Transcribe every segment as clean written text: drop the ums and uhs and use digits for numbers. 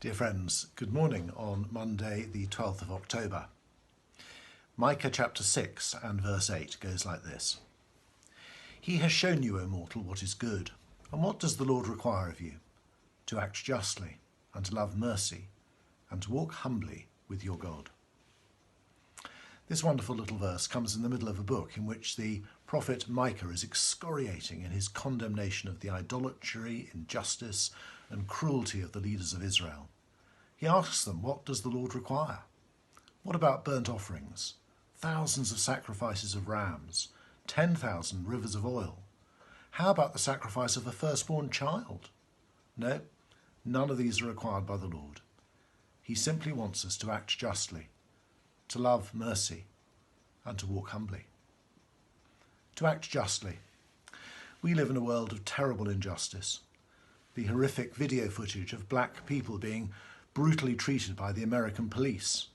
Dear friends, good morning on Monday the 12th of October. Micah chapter 6 and verse 8 goes like this. He has shown you, O mortal, what is good. And what does the Lord require of you? To act justly, and to love mercy, and to walk humbly with your God. This wonderful little verse comes in the middle of a book in which the prophet Micah is excoriating in his condemnation of the idolatry, injustice, and cruelty of the leaders of Israel. He asks them, what does the Lord require? What about burnt offerings, thousands of sacrifices of rams, 10,000 rivers of oil? How about the sacrifice of a firstborn child? No, none of these are required by the Lord. He simply wants us to act justly, to love mercy, and to walk humbly. To act justly. We live in a world of terrible injustice. The horrific video footage of black people being brutally treated by the American police,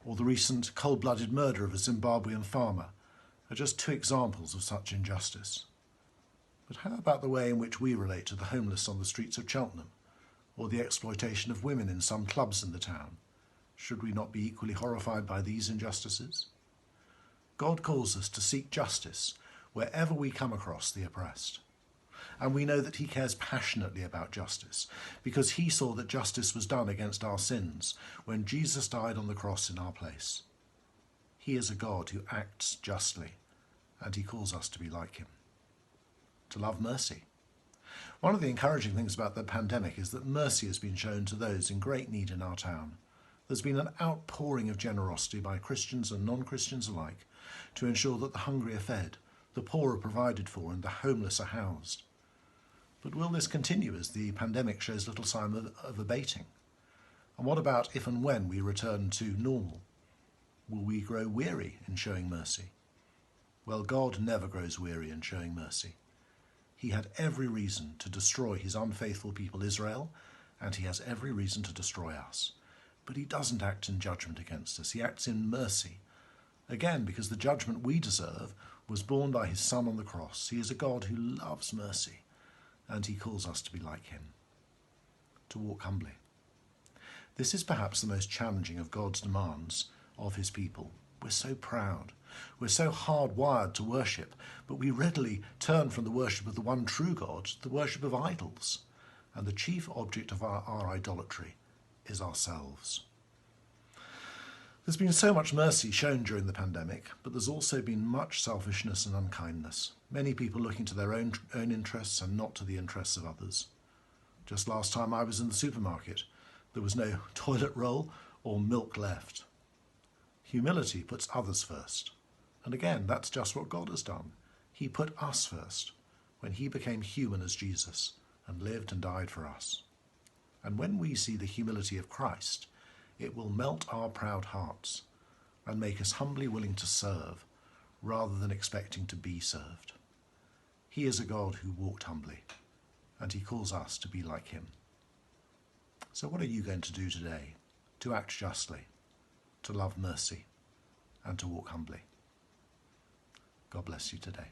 or the recent cold-blooded murder of a Zimbabwean farmer, are just two examples of such injustice. But how about the way in which we relate to the homeless on the streets of Cheltenham, or the exploitation of women in some clubs in the town? Should we not be equally horrified by these injustices? God calls us to seek justice wherever we come across the oppressed. And we know that he cares passionately about justice because he saw that justice was done against our sins when Jesus died on the cross in our place. He is a God who acts justly, and he calls us to be like him. To love mercy. One of the encouraging things about the pandemic is that mercy has been shown to those in great need in our town. There's been an outpouring of generosity by Christians and non-Christians alike to ensure that the hungry are fed, the poor are provided for, and the homeless are housed. But will this continue as the pandemic shows little sign of abating? And what about if and when we return to normal? Will we grow weary in showing mercy? Well, God never grows weary in showing mercy. He had every reason to destroy his unfaithful people Israel, and he has every reason to destroy us. But he doesn't act in judgment against us. He acts in mercy. Again, because the judgment we deserve was borne by his Son on the cross. He is a God who loves mercy, and he calls us to be like him, to walk humbly. This is perhaps the most challenging of God's demands of his people. We're so proud. We're so hardwired to worship, but we readily turn from the worship of the one true God to the worship of idols. And the chief object of our idolatry is ourselves. There's been so much mercy shown during the pandemic, but there's also been much selfishness and unkindness. Many people looking to their own interests and not to the interests of others. Just last time I was in the supermarket, there was no toilet roll or milk left. Humility puts others first. And again, that's just what God has done. He put us first when he became human as Jesus and lived and died for us. And when we see the humility of Christ, it will melt our proud hearts and make us humbly willing to serve rather than expecting to be served. He is a God who walked humbly, and he calls us to be like him. So what are you going to do today to act justly, to love mercy, and to walk humbly? God bless you today.